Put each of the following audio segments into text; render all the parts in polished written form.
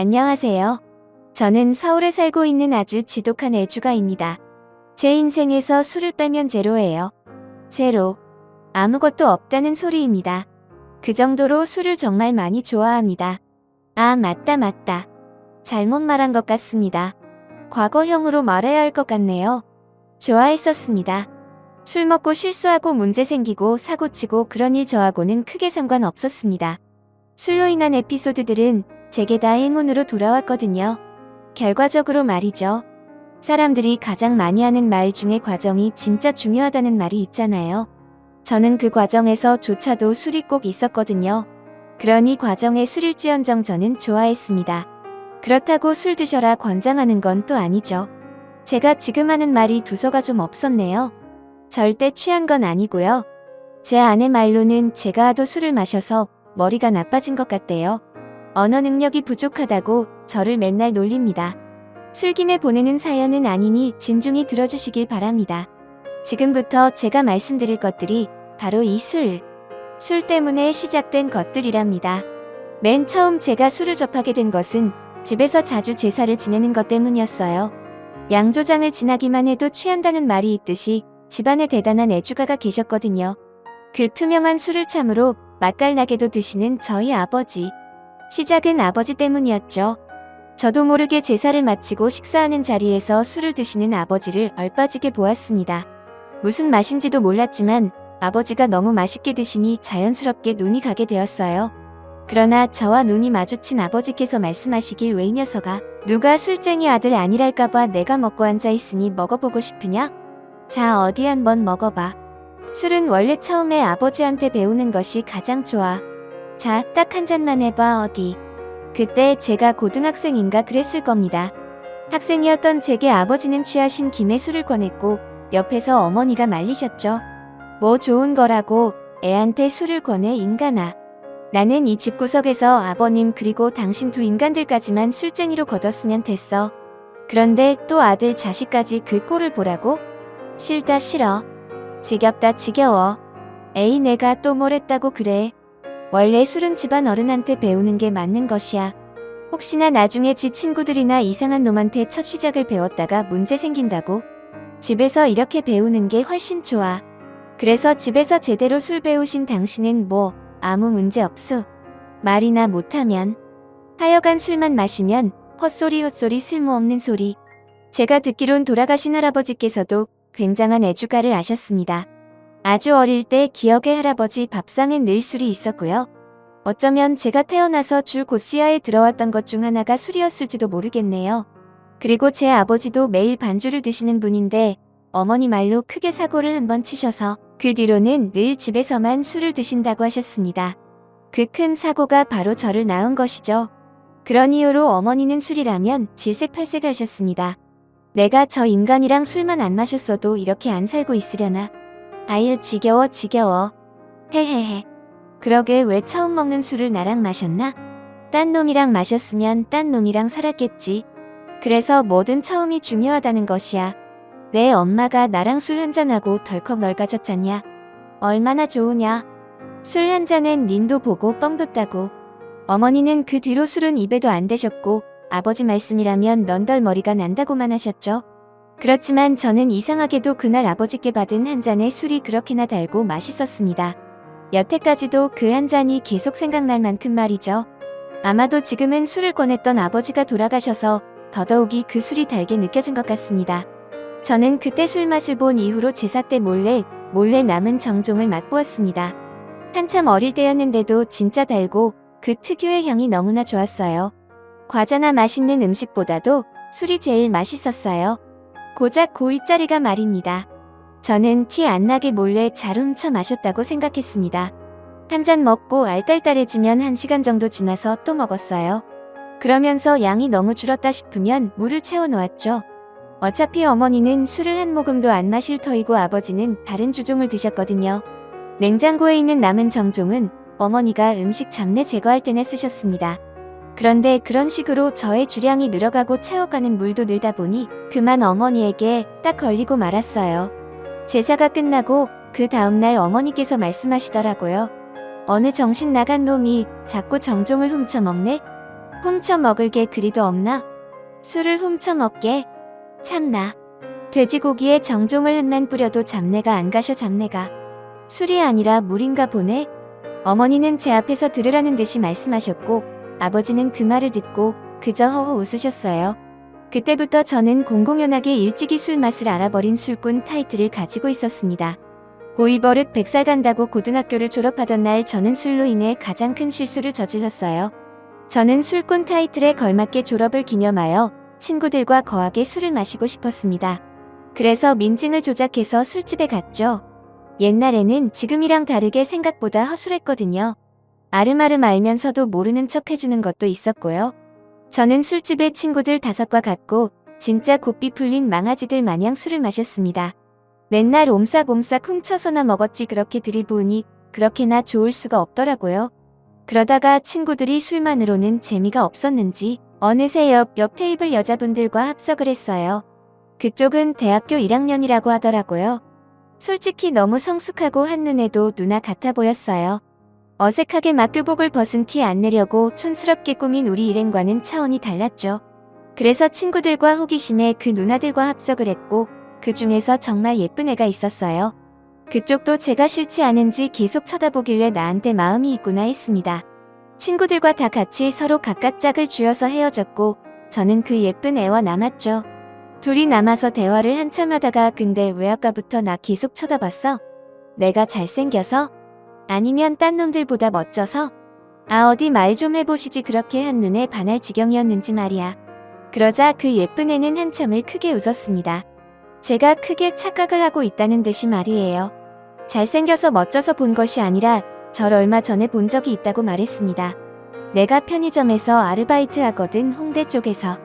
안녕하세요. 저는 서울에 살고 있는 아주 지독한 애주가입니다. 제 인생에서 술을 빼면 제로예요. 제로. 아무것도 없다는 소리입니다. 그 정도로 술을 정말 많이 좋아합니다. 아, 맞다. 잘못 말한 것 같습니다. 과거형으로 말해야 할 것 같네요. 좋아했었습니다. 술 먹고 실수하고 문제 생기고 사고치고 그런 일 저하고는 크게 상관없었습니다. 술로 인한 에피소드들은 제게 다 행운으로 돌아왔거든요. 결과적으로 말이죠. 사람들이 가장 많이 하는 말 중에 과정이 진짜 중요하다는 말이 있잖아요. 저는 그 과정에서조차도 술이 꼭 있었거든요. 그러니 과정에 술일지언정 저는 좋아했습니다. 그렇다고 술 드셔라 권장하는 건 또 아니죠. 제가 지금 하는 말이 두서가 좀 없었네요. 절대 취한 건 아니고요. 제 아내 말로는 제가 하도 술을 마셔서 머리가 나빠진 것 같대요. 언어 능력이 부족하다고 저를 맨날 놀립니다. 술김에 보내는 사연은 아니니 진중히 들어주시길 바랍니다. 지금부터 제가 말씀드릴 것들이 바로 이 술 때문에 시작된 것들이랍니다. 맨 처음 제가 술을 접하게 된 것은 집에서 자주 제사를 지내는 것 때문이었어요. 양조장을 지나기만 해도 취한다는 말이 있듯이 집안에 대단한 애주가가 계셨거든요. 그 투명한 술을 참으로 맛깔나게도 드시는 저희 아버지. 시작은 아버지 때문이었죠. 저도 모르게 제사를 마치고 식사하는 자리에서 술을 드시는 아버지를 얼빠지게 보았습니다. 무슨 맛인지도 몰랐지만 아버지가 너무 맛있게 드시니 자연스럽게 눈이 가게 되었어요. 그러나 저와 눈이 마주친 아버지께서 말씀하시길 왜 이 녀석아, 누가 술쟁이 아들 아니랄까봐 내가 먹고 앉아있으니 먹어보고 싶으냐? 자, 어디 한번 먹어봐. 술은 원래 처음에 아버지한테 배우는 것이 가장 좋아. 자, 딱 한 잔만 해봐 어디. 그때 제가 고등학생인가 그랬을 겁니다. 학생이었던 제게 아버지는 취하신 김에 술을 권했고 옆에서 어머니가 말리셨죠. 뭐 좋은 거라고 애한테 술을 권해 인간아. 나는 이 집구석에서 아버님 그리고 당신 두 인간들까지만 술쟁이로 거뒀으면 됐어. 그런데 또 아들 자식까지 그 꼴을 보라고? 싫다 싫어. 지겹다 지겨워. 에이 내가 또 뭘 했다고 그래. 원래 술은 집안 어른한테 배우는 게 맞는 것이야. 혹시나 나중에 지 친구들이나 이상한 놈한테 첫 시작을 배웠다가 문제 생긴다고. 집에서 이렇게 배우는 게 훨씬 좋아. 그래서 집에서 제대로 술 배우신 당신은 뭐 아무 문제 없수. 말이나 못하면. 하여간 술만 마시면 헛소리 쓸모없는 소리. 제가 듣기론 돌아가신 할아버지께서도 굉장한 애주가를 아셨습니다. 아주 어릴 때 기억의 할아버지 밥상에 늘 술이 있었고요. 어쩌면 제가 태어나서 줄 고씨야에 들어왔던 것 중 하나가 술이었을지도 모르겠네요. 그리고 제 아버지도 매일 반주를 드시는 분인데 어머니 말로 크게 사고를 한번 치셔서 그 뒤로는 늘 집에서만 술을 드신다고 하셨습니다. 그 큰 사고가 바로 저를 낳은 것이죠. 그런 이유로 어머니는 술이라면 질색팔색 하셨습니다. 내가 저 인간이랑 술만 안 마셨어도 이렇게 안 살고 있으려나. 아유 지겨워. 헤헤헤. 그러게 왜 처음 먹는 술을 나랑 마셨나? 딴 놈이랑 마셨으면 딴 놈이랑 살았겠지. 그래서 뭐든 처음이 중요하다는 것이야. 내 엄마가 나랑 술 한잔하고 덜컥 널가졌잖냐. 얼마나 좋으냐. 술 한 잔엔 님도 보고 뻥 뒀다고. 어머니는 그 뒤로 술은 입에도 안 대셨고 아버지 말씀이라면 넌덜머리가 난다고만 하셨죠. 그렇지만 저는 이상하게도 그날 아버지께 받은 한 잔의 술이 그렇게나 달고 맛있었습니다. 여태까지도 그 한 잔이 계속 생각날 만큼 말이죠. 아마도 지금은 술을 권했던 아버지가 돌아가셔서 더더욱이 그 술이 달게 느껴진 것 같습니다. 저는 그때 술 맛을 본 이후로 제사 때 몰래 남은 정종을 맛보았습니다. 한참 어릴 때였는데도 진짜 달고 그 특유의 향이 너무나 좋았어요. 과자나 맛있는 음식보다도 술이 제일 맛있었어요. 고작 고2짜리가 말입니다. 저는 티 안 나게 몰래 잘 훔쳐 마셨다고 생각했습니다. 한 잔 먹고 알딸딸해지면 1시간 정도 지나서 또 먹었어요. 그러면서 양이 너무 줄었다 싶으면 물을 채워 놓았죠. 어차피 어머니는 술을 한 모금도 안 마실 터이고 아버지는 다른 주종을 드셨거든요. 냉장고에 있는 남은 정종은 어머니가 음식 잡내 제거할 때내 쓰셨습니다. 그런데 그런 식으로 저의 주량이 늘어가고 채워가는 물도 늘다 보니 그만 어머니에게 딱 걸리고 말았어요. 제사가 끝나고 그 다음날 어머니께서 말씀하시더라고요. 어느 정신 나간 놈이 자꾸 정종을 훔쳐 먹네? 훔쳐 먹을 게 그리도 없나? 술을 훔쳐 먹게? 참나. 돼지고기에 정종을 한만 뿌려도 잡내가 안 가셔 잡내가. 술이 아니라 물인가 보네. 어머니는 제 앞에서 들으라는 듯이 말씀하셨고 아버지는 그 말을 듣고 그저 허허 웃으셨어요. 그때부터 저는 공공연하게 일찍이 술 맛을 알아버린 술꾼 타이틀을 가지고 있었습니다. 고2 버릇 100살 간다고 고등학교를 졸업하던 날 저는 술로 인해 가장 큰 실수를 저질렀어요. 저는 술꾼 타이틀에 걸맞게 졸업을 기념하여 친구들과 거하게 술을 마시고 싶었습니다. 그래서 민증을 조작해서 술집에 갔죠. 옛날에는 지금이랑 다르게 생각보다 허술했거든요. 아름아름 알면서도 모르는 척 해주는 것도 있었고요. 저는 술집에 친구들 5과 갔고 진짜 고삐 풀린 망아지들 마냥 술을 마셨습니다. 맨날 옴싹옴싹 훔쳐서나 먹었지 그렇게 들이부으니 그렇게나 좋을 수가 없더라고요. 그러다가 친구들이 술만으로는 재미가 없었는지 어느새 옆 테이블 여자분들과 합석을 했어요. 그쪽은 대학교 1학년이라고 하더라고요. 솔직히 너무 성숙하고 한눈에도 누나 같아 보였어요. 어색하게 막교복을 벗은 티 안 내려고 촌스럽게 꾸민 우리 일행과는 차원이 달랐죠. 그래서 친구들과 호기심에 그 누나들과 합석을 했고 그 중에서 정말 예쁜 애가 있었어요. 그쪽도 제가 싫지 않은지 계속 쳐다보길래 나한테 마음이 있구나 했습니다. 친구들과 다 같이 서로 각각 짝을 쥐어서 헤어졌고 저는 그 예쁜 애와 남았죠. 둘이 남아서 대화를 한참 하다가 근데 왜 아까부터 나 계속 쳐다봤어? 내가 잘생겨서? 아니면 딴 놈들보다 멋져서? 아 어디 말 좀 해보시지 그렇게 한눈에 반할 지경이었는지 말이야. 그러자 그 예쁜 애는 한참을 크게 웃었습니다. 제가 크게 착각을 하고 있다는 듯이 말이에요. 잘생겨서 멋져서 본 것이 아니라 절 얼마 전에 본 적이 있다고 말했습니다. 내가 편의점에서 아르바이트 하거든 홍대 쪽에서.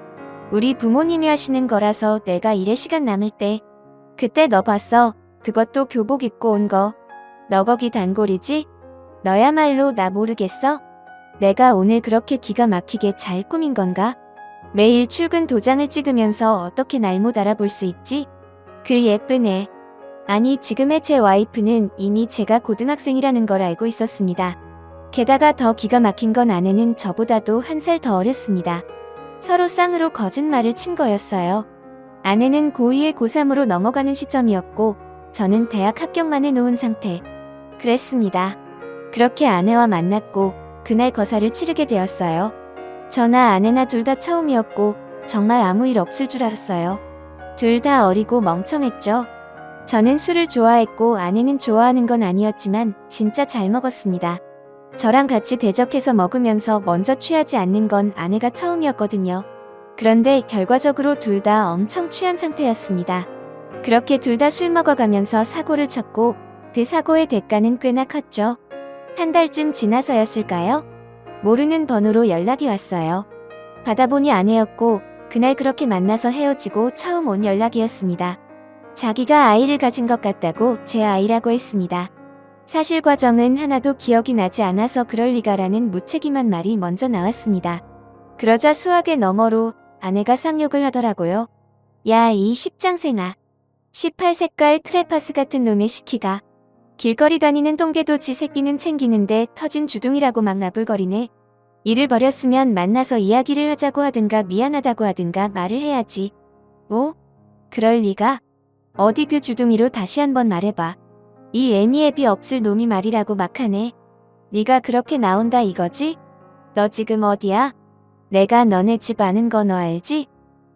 우리 부모님이 하시는 거라서 내가 일에 시간 남을 때. 그때 너 봤어. 그것도 교복 입고 온 거. 너 거기 단골이지? 너야말로 나 모르겠어? 내가 오늘 그렇게 기가 막히게 잘 꾸민 건가? 매일 출근 도장을 찍으면서 어떻게 날 못 알아볼 수 있지? 그 예쁜 애. 아니 지금의 제 와이프는 이미 제가 고등학생이라는 걸 알고 있었습니다. 게다가 더 기가 막힌 건 아내는 저보다도 1살 더 어렸습니다. 서로 쌍으로 거짓말을 친 거였어요. 아내는 고2에 고3으로 넘어가는 시점이었고 저는 대학 합격만 해놓은 상태. 그랬습니다. 그렇게 아내와 만났고 그날 거사를 치르게 되었어요. 저나 아내나 둘 다 처음이었고 정말 아무 일 없을 줄 알았어요. 둘 다 어리고 멍청했죠. 저는 술을 좋아했고 아내는 좋아하는 건 아니었지만 진짜 잘 먹었습니다. 저랑 같이 대적해서 먹으면서 먼저 취하지 않는 건 아내가 처음이었거든요. 그런데 결과적으로 둘 다 엄청 취한 상태였습니다. 그렇게 둘 다 술 먹어가면서 사고를 쳤고 그 사고의 대가는 꽤나 컸죠. 1달쯤 지나서였을까요? 모르는 번호로 연락이 왔어요. 받아보니 아내였고 그날 그렇게 만나서 헤어지고 처음 온 연락이었습니다. 자기가 아이를 가진 것 같다고 제 아이라고 했습니다. 사실 과정은 하나도 기억이 나지 않아서 그럴 리가라는 무책임한 말이 먼저 나왔습니다. 그러자 수학의 너머로 아내가 쌍욕을 하더라고요. 야 이 십장생아. 18색깔 크레파스 같은 놈의 시키가. 길거리 다니는 똥개도 지 새끼는 챙기는데 터진 주둥이라고 막 나불거리네. 일을 버렸으면 만나서 이야기를 하자고 하든가 미안하다고 하든가 말을 해야지. 뭐? 그럴 리가? 어디 그 주둥이로 다시 한번 말해봐. 이 애미애비 없을 놈이 말이라고 막 하네. 네가 그렇게 나온다 이거지? 너 지금 어디야? 내가 너네 집 아는 거 너 알지?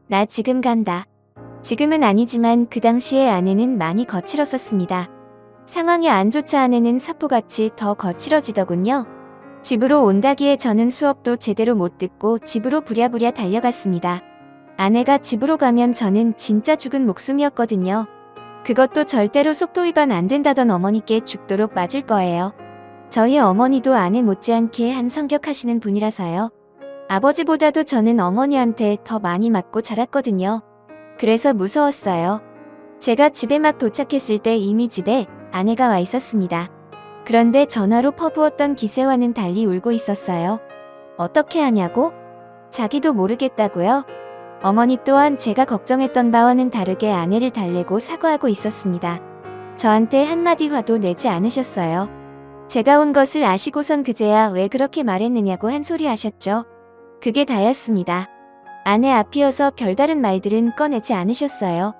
나 지금 간다. 지금은 아니지만 그 당시에 아내는 많이 거칠었었습니다. 상황이 안 좋자 아내는 사포같이 더 거칠어지더군요. 집으로 온다기에 저는 수업도 제대로 못 듣고 집으로 부랴부랴 달려갔습니다. 아내가 집으로 가면 저는 진짜 죽은 목숨이었거든요. 그것도 절대로 속도 위반 안 된다던 어머니께 죽도록 맞을 거예요. 저희 어머니도 아내 못지않게 한 성격하시는 분이라서요. 아버지보다도 저는 어머니한테 더 많이 맞고 자랐거든요. 그래서 무서웠어요. 제가 집에 막 도착했을 때 이미 집에 아내가 와 있었습니다. 그런데 전화로 퍼부었던 기세와는 달리 울고 있었어요. 어떻게 하냐고? 자기도 모르겠다고요? 어머니 또한 제가 걱정했던 바와는 다르게 아내를 달래고 사과하고 있었습니다. 저한테 한마디 화도 내지 않으셨어요. 제가 온 것을 아시고선 그제야 왜 그렇게 말했느냐고 한 소리 하셨죠. 그게 다였습니다. 아내 앞이어서 별다른 말들은 꺼내지 않으셨어요.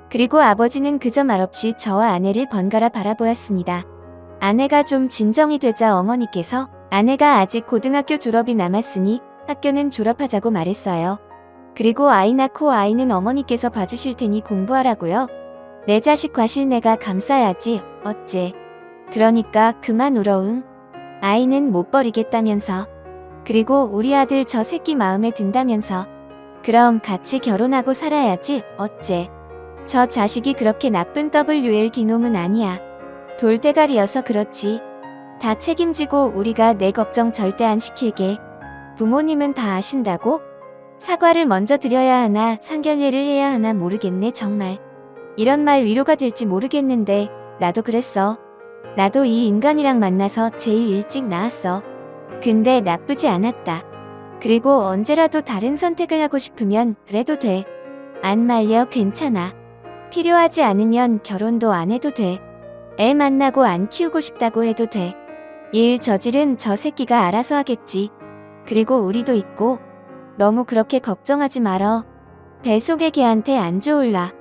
그리고 아버지는 그저 말없이 저와 아내를 번갈아 바라보았습니다. 아내가 좀 진정이 되자 어머니께서 아내가 아직 고등학교 졸업이 남았으니 학교는 졸업하자고 말했어요. 그리고 아이 낳고 아이는 어머니께서 봐주실 테니 공부하라고요. 내 자식 과실 내가 감싸야지 어째. 그러니까 그만 울어 응. 아이는 못 버리겠다면서. 그리고 우리 아들 저 새끼 마음에 든다면서. 그럼 같이 결혼하고 살아야지 어째. 저 자식이 그렇게 나쁜 WL 기놈은 아니야. 돌대가리여서 그렇지. 다 책임지고 우리가 내 걱정 절대 안 시킬게. 부모님은 다 아신다고? 사과를 먼저 드려야 하나 상견례를 해야 하나 모르겠네 정말. 이런 말 위로가 될지 모르겠는데 나도 그랬어. 나도 이 인간이랑 만나서 제일 일찍 나았어. 근데 나쁘지 않았다. 그리고 언제라도 다른 선택을 하고 싶으면 그래도 돼. 안 말려 괜찮아. 필요하지 않으면 결혼도 안 해도 돼. 애 만나고 안 키우고 싶다고 해도 돼. 일 저질은 저 새끼가 알아서 하겠지. 그리고 우리도 있고. 너무 그렇게 걱정하지 말어. 뱃속의 개한테 안 좋을라.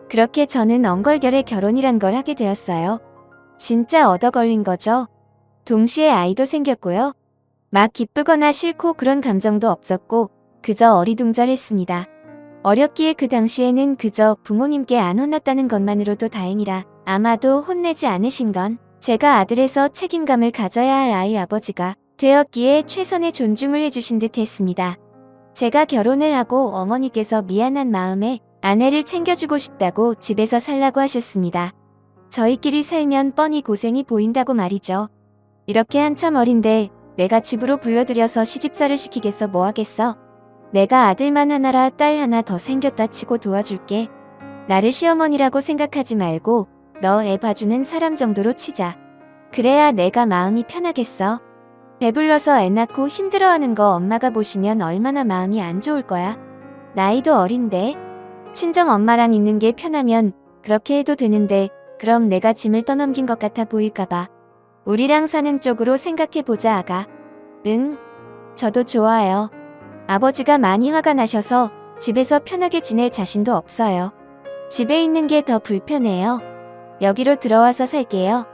그렇게 저는 엉걸결에 결혼이란 걸 하게 되었어요. 진짜 얻어 걸린 거죠. 동시에 아이도 생겼고요. 막 기쁘거나 싫고 그런 감정도 없었고 그저 어리둥절했습니다. 어렸기에 그 당시에는 그저 부모님께 안 혼났다는 것만으로도 다행이라 아마도 혼내지 않으신 건 제가 아들에서 책임감을 가져야 할 아이 아버지가 되었기에 최선의 존중을 해주신 듯 했습니다. 제가 결혼을 하고 어머니께서 미안한 마음에 아내를 챙겨주고 싶다고 집에서 살라고 하셨습니다. 저희끼리 살면 뻔히 고생이 보인다고 말이죠. 이렇게 한참 어린데 내가 집으로 불러들여서 시집살을 시키겠어 뭐 하겠어. 내가 아들만 하나라 딸 하나 더 생겼다 치고 도와줄게. 나를 시어머니라고 생각하지 말고 너 애 봐주는 사람 정도로 치자. 그래야 내가 마음이 편하겠어. 배불러서 애 낳고 힘들어하는 거 엄마가 보시면 얼마나 마음이 안 좋을 거야. 나이도 어린데 친정 엄마랑 있는 게 편하면 그렇게 해도 되는데 그럼 내가 짐을 떠넘긴 것 같아 보일까봐. 우리랑 사는 쪽으로 생각해보자 아가. 응? 저도 좋아요. 아버지가 많이 화가 나셔서 집에서 편하게 지낼 자신도 없어요. 집에 있는 게 더 불편해요. 여기로 들어와서 살게요.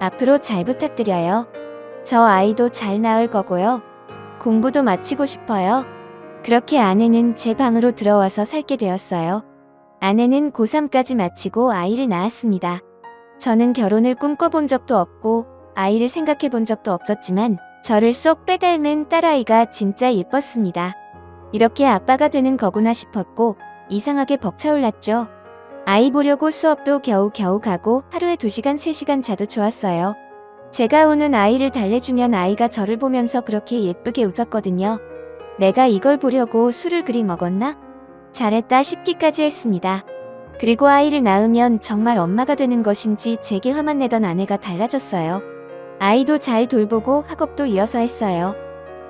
앞으로 잘 부탁드려요. 저 아이도 잘 낳을 거고요. 공부도 마치고 싶어요. 그렇게 아내는 제 방으로 들어와서 살게 되었어요. 아내는 고3까지 마치고 아이를 낳았습니다. 저는 결혼을 꿈꿔본 적도 없고 아이를 생각해 본 적도 없었지만 저를 쏙 빼닮은 딸아이가 진짜 예뻤습니다. 이렇게 아빠가 되는 거구나 싶었고 이상하게 벅차올랐죠. 아이 보려고 수업도 겨우겨우 가고 하루에 2시간 3시간 자도 좋았어요. 제가 우는 아이를 달래주면 아이가 저를 보면서 그렇게 예쁘게 웃었거든요. 내가 이걸 보려고 술을 그리 먹었나? 잘했다 싶기까지 했습니다. 그리고 아이를 낳으면 정말 엄마가 되는 것인지 제게 화만 내던 아내가 달라졌어요. 아이도 잘 돌보고 학업도 이어서 했어요.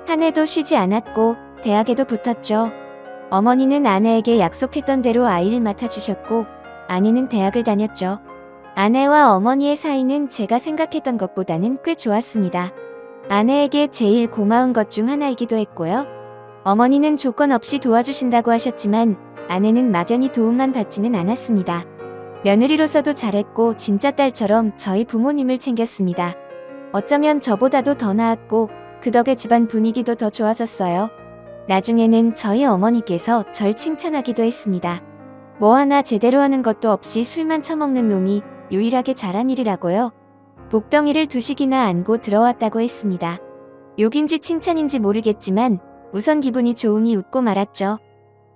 한 해도 쉬지 않았고 대학에도 붙었죠. 어머니는 아내에게 약속했던 대로 아이를 맡아주셨고 아내는 대학을 다녔죠. 아내와 어머니의 사이는 제가 생각했던 것보다는 꽤 좋았습니다. 아내에게 제일 고마운 것 중 하나이기도 했고요. 어머니는 조건 없이 도와주신다고 하셨지만 아내는 막연히 도움만 받지는 않았습니다. 며느리로서도 잘했고 진짜 딸처럼 저희 부모님을 챙겼습니다. 어쩌면 저보다도 더 나았고 그 덕에 집안 분위기도 더 좋아졌어요. 나중에는 저희 어머니께서 절 칭찬하기도 했습니다. 뭐 하나 제대로 하는 것도 없이 술만 처먹는 놈이 유일하게 잘한 일이라고요. 복덩이를 2식이나 안고 들어왔다고 했습니다. 욕인지 칭찬인지 모르겠지만 우선 기분이 좋으니 웃고 말았죠.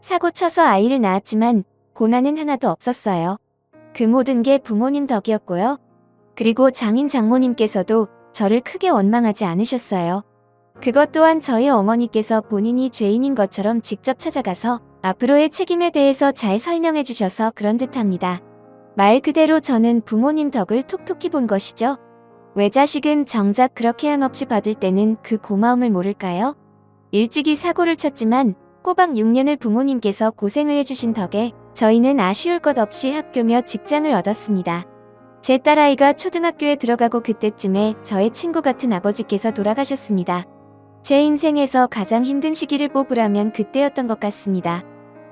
사고 쳐서 아이를 낳았지만 고난은 하나도 없었어요. 그 모든 게 부모님 덕이었고요. 그리고 장인 장모님께서도 저를 크게 원망하지 않으셨어요. 그것 또한 저희 어머니께서 본인이 죄인인 것처럼 직접 찾아가서 앞으로의 책임에 대해서 잘 설명해 주셔서 그런 듯합니다. 말 그대로 저는 부모님 덕을 톡톡히 본 것이죠. 외자식은 정작 그렇게 한없이 받을 때는 그 고마움을 모를까요? 일찍이 사고를 쳤지만 꼬박 6년을 부모님께서 고생을 해주신 덕에 저희는 아쉬울 것 없이 학교며 직장을 얻었습니다. 제 딸아이가 초등학교에 들어가고 그때쯤에 저의 친구 같은 아버지께서 돌아가셨습니다. 제 인생에서 가장 힘든 시기를 뽑으라면 그때였던 것 같습니다.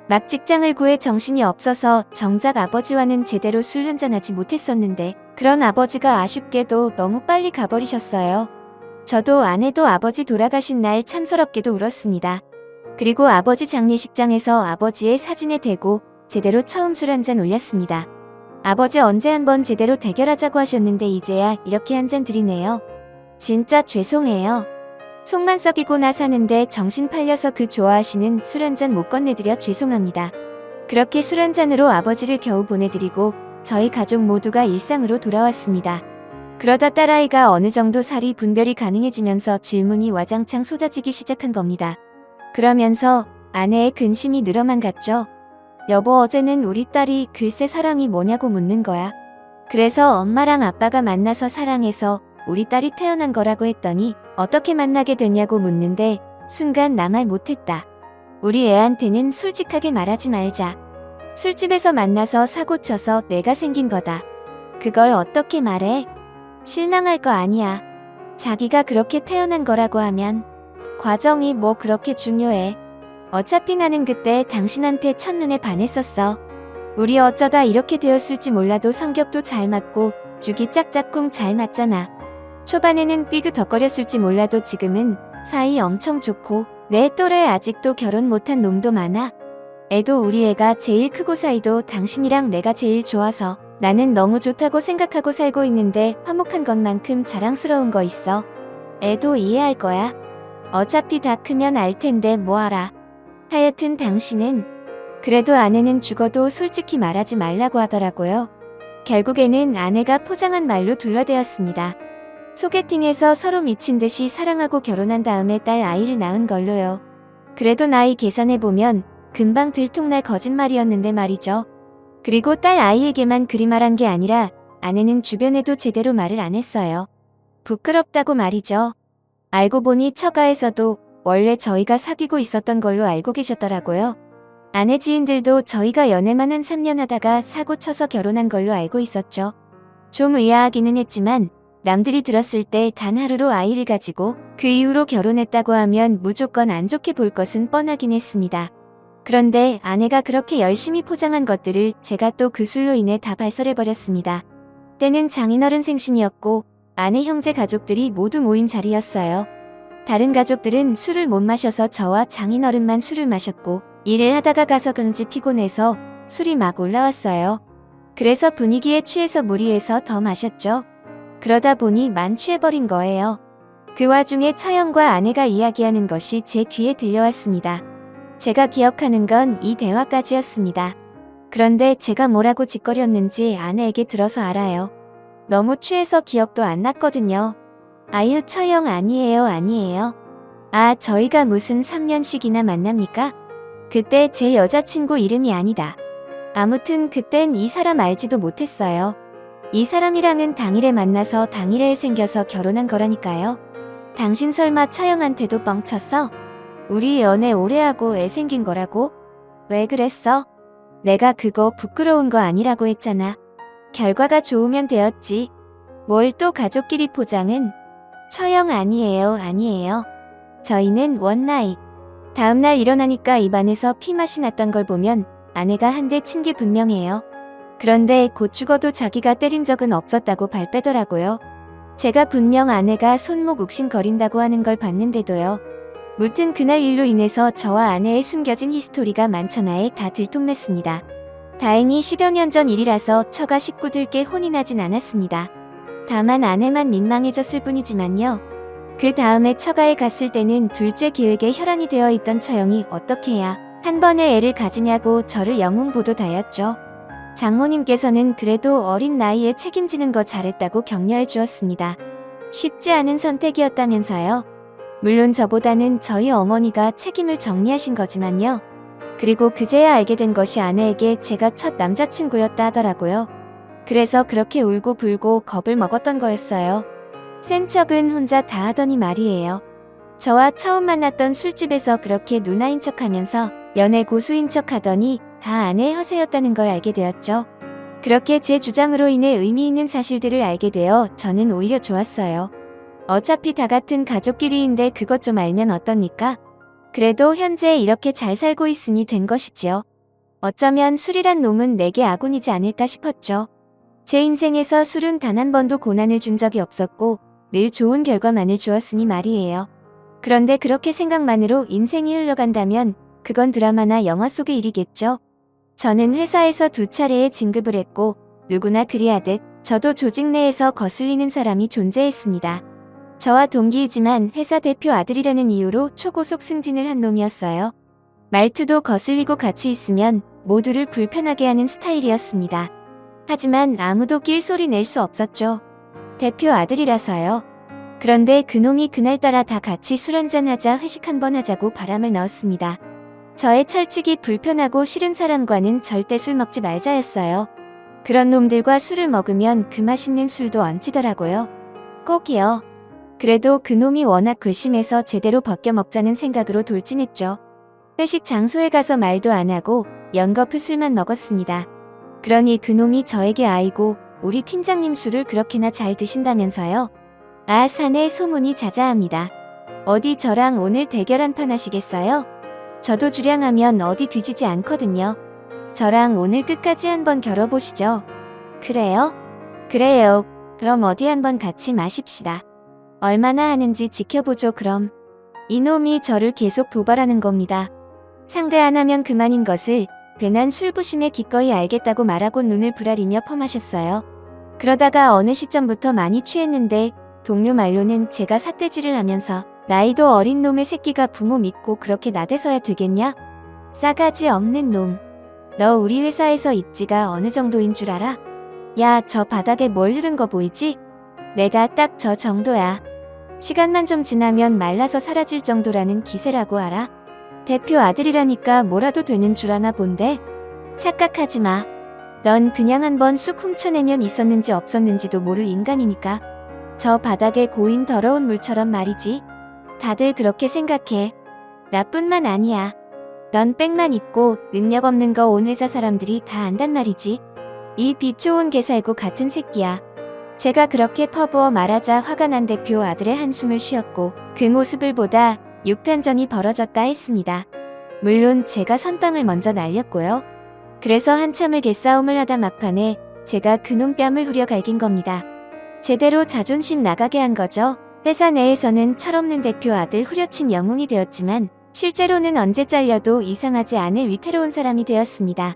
막 직장을 구해 정신이 없어서 정작 아버지와는 제대로 술 한잔하지 못했었는데 그런 아버지가 아쉽게도 너무 빨리 가버리셨어요. 저도 아내도 아버지 돌아가신 날 참 서럽게도 울었습니다. 그리고 아버지 장례식장에서 아버지의 사진에 대고 제대로 처음 술 한잔 올렸습니다. 아버지 언제 한번 제대로 대결하자고 하셨는데 이제야 이렇게 한잔 드리네요. 진짜 죄송해요. 속만 썩이고 나 사는데 정신 팔려서 그 좋아하시는 술 한잔 못 건네드려 죄송합니다. 그렇게 술 한잔으로 아버지를 겨우 보내드리고 저희 가족 모두가 일상으로 돌아왔습니다. 그러다 딸아이가 어느 정도 살이 분별이 가능해지면서 질문이 와장창 쏟아지기 시작한 겁니다. 그러면서 아내의 근심이 늘어만 갔죠. 여보, 어제는 우리 딸이 글쎄 사랑이 뭐냐고 묻는 거야. 그래서 엄마랑 아빠가 만나서 사랑해서 우리 딸이 태어난 거라고 했더니 어떻게 만나게 됐냐고 묻는데 순간 나 말 못했다. 우리 애한테는 솔직하게 말하지 말자. 술집에서 만나서 사고 쳐서 내가 생긴 거다. 그걸 어떻게 말해? 실망할 거 아니야. 자기가 그렇게 태어난 거라고 하면 과정이 뭐 그렇게 중요해. 어차피 나는 그때 당신한테 첫눈에 반했었어. 우리 어쩌다 이렇게 되었을지 몰라도 성격도 잘 맞고 죽이 짝짝꿍 잘 맞잖아. 초반에는 삐그덕거렸을지 몰라도 지금은 사이 엄청 좋고 내 또래 아직도 결혼 못한 놈도 많아. 애도 우리 애가 제일 크고 사이도 당신이랑 내가 제일 좋아서 나는 너무 좋다고 생각하고 살고 있는데 화목한 것만큼 자랑스러운 거 있어. 애도 이해할 거야. 어차피 다 크면 알 텐데 뭐 알아. 하여튼 당신은 그래도 아내는 죽어도 솔직히 말하지 말라고 하더라고요. 결국에는 아내가 포장한 말로 둘러대었습니다. 소개팅에서 서로 미친 듯이 사랑하고 결혼한 다음에 딸 아이를 낳은 걸로요. 그래도 나이 계산해보면 금방 들통날 거짓말이었는데 말이죠. 그리고 딸 아이에게만 그리 말한 게 아니라 아내는 주변에도 제대로 말을 안 했어요. 부끄럽다고 말이죠. 알고 보니 처가에서도 원래 저희가 사귀고 있었던 걸로 알고 계셨더라고요. 아내 지인들도 저희가 연애만 한 3년 하다가 사고 쳐서 결혼한 걸로 알고 있었죠. 좀 의아하기는 했지만 남들이 들었을 때 단 하루로 아이를 가지고 그 이후로 결혼했다고 하면 무조건 안 좋게 볼 것은 뻔하긴 했습니다. 그런데 아내가 그렇게 열심히 포장한 것들을 제가 또 그 술로 인해 다 발설해버렸습니다. 때는 장인어른 생신이었고 아내 형제 가족들이 모두 모인 자리였어요. 다른 가족들은 술을 못 마셔서 저와 장인어른만 술을 마셨고 일을 하다가 가서 그런지 피곤해서 술이 막 올라왔어요. 그래서 분위기에 취해서 무리해서 더 마셨죠. 그러다 보니 만취해버린 거예요. 그 와중에 처형과 아내가 이야기하는 것이 제 귀에 들려왔습니다. 제가 기억하는 건 이 대화까지였습니다. 그런데 제가 뭐라고 짓거렸는지 아내에게 들어서 알아요. 너무 취해서 기억도 안 났거든요. 아유, 처형 아니에요, 아니에요. 아, 저희가 무슨 3년씩이나 만납니까? 그때 제 여자친구 이름이 아니다. 아무튼 그땐 이 사람 알지도 못했어요. 이 사람이랑은 당일에 만나서 당일에 생겨서 결혼한 거라니까요. 당신 설마 처형한테도 뻥쳤어? 우리 연애 오래 하고 애 생긴 거라고? 왜 그랬어? 내가 그거 부끄러운 거 아니라고 했잖아. 결과가 좋으면 되었지. 뭘 또 가족끼리 포장은? 처형 아니에요, 아니에요. 저희는 원나잇. 다음날 일어나니까 입안에서 피맛이 났던 걸 보면 아내가 한 대 친 게 분명해요. 그런데 곧 죽어도 자기가 때린 적은 없었다고 발 빼더라고요. 제가 분명 아내가 손목 욱신거린다고 하는 걸 봤는데도요. 무튼 그날 일로 인해서 저와 아내의 숨겨진 히스토리가 만천하에 다 들통났습니다. 다행히 10여 년 전 일이라서 처가 식구들께 혼이 나진 않았습니다. 다만 아내만 민망해졌을 뿐이지만요. 그 다음에 처가에 갔을 때는 둘째 계획에 혈안이 되어 있던 처형이 어떻게 해야 한 번에 애를 가지냐고 저를 영웅보도다였죠. 장모님께서는 그래도 어린 나이에 책임지는 거 잘했다고 격려해 주었습니다. 쉽지 않은 선택이었다면서요. 물론 저보다는 저희 어머니가 책임을 정리하신 거지만요. 그리고 그제야 알게 된 것이 아내에게 제가 첫 남자친구였다 하더라고요. 그래서 그렇게 울고 불고 겁을 먹었던 거였어요. 센 척은 혼자 다 하더니 말이에요. 저와 처음 만났던 술집에서 그렇게 누나인 척하면서 연애 고수인 척하더니 다 아내의 허세였다는 걸 알게 되었죠. 그렇게 제 주장으로 인해 의미 있는 사실들을 알게 되어 저는 오히려 좋았어요. 어차피 다 같은 가족끼리인데 그것 좀 알면 어떻니까? 그래도 현재 이렇게 잘 살고 있으니 된 것이지요. 어쩌면 술이란 놈은 내게 아군이지 않을까 싶었죠. 제 인생에서 술은 단 한 번도 고난을 준 적이 없었고 늘 좋은 결과만을 주었으니 말이에요. 그런데 그렇게 생각만으로 인생이 흘러간다면 그건 드라마나 영화 속의 일이겠죠. 저는 회사에서 2차례의 진급을 했고 누구나 그리하듯 저도 조직 내에서 거슬리는 사람이 존재했습니다. 저와 동기이지만 회사 대표 아들이라는 이유로 초고속 승진을 한 놈이었어요. 말투도 거슬리고 같이 있으면 모두를 불편하게 하는 스타일이었습니다. 하지만 아무도 낄소리 낼 수 없었죠. 대표 아들이라서요. 그런데 그놈이 그날따라 다 같이 술 한잔하자 회식 한번 하자고 바람을 넣었습니다. 저의 철칙이 불편하고 싫은 사람과는 절대 술 먹지 말자였어요. 그런 놈들과 술을 먹으면 그 맛있는 술도 얹히더라고요. 꼭이요. 그래도 그놈이 워낙 괘씸해서 제대로 벗겨 먹자는 생각으로 돌진했죠. 회식 장소에 가서 말도 안 하고 연거푸 술만 먹었습니다. 그러니 그놈이 저에게 아이고 우리 팀장님 술을 그렇게나 잘 드신다면서요. 아 사내 소문이 자자합니다. 어디 저랑 오늘 대결 한판 하시겠어요? 저도 주량하면 어디 뒤지지 않거든요. 저랑 오늘 끝까지 한번 겨뤄보시죠. 그래요? 그래요. 그럼 어디 한번 같이 마십시다. 얼마나 하는지 지켜보죠 그럼. 이놈이 저를 계속 도발하는 겁니다. 상대 안 하면 그만인 것을 괜한 술부심에 기꺼이 알겠다고 말하고 눈을 부라리며 퍼마셨어요. 그러다가 어느 시점부터 많이 취했는데 동료 말로는 제가 삿대질을 하면서 나이도 어린 놈의 새끼가 부모 믿고 그렇게 나대서야 되겠냐? 싸가지 없는 놈. 너 우리 회사에서 입지가 어느 정도인 줄 알아? 야, 저 바닥에 뭘 흐른 거 보이지? 내가 딱 저 정도야. 시간만 좀 지나면 말라서 사라질 정도라는 기세라고 알아? 대표 아들이라니까 뭐라도 되는 줄 아나 본데? 착각하지 마. 넌 그냥 한번 쑥 훔쳐내면 있었는지 없었는지도 모를 인간이니까. 저 바닥에 고인 더러운 물처럼 말이지. 다들 그렇게 생각해. 나뿐만 아니야. 넌 백만 있고 능력 없는 거 온 회사 사람들이 다 안단 말이지. 이 빛 좋은 개살구 같은 새끼야. 제가 그렇게 퍼부어 말하자 화가 난 대표 아들의 한숨을 쉬었고 그 모습을 보다 육탄전이 벌어졌다 했습니다. 물론 제가 선빵을 먼저 날렸고요. 그래서 한참을 개싸움을 하다 막판에 제가 그놈 뺨을 후려 갈긴 겁니다. 제대로 자존심 나가게 한 거죠. 회사 내에서는 철없는 대표 아들 후려친 영웅이 되었지만 실제로는 언제 잘려도 이상하지 않을 위태로운 사람이 되었습니다.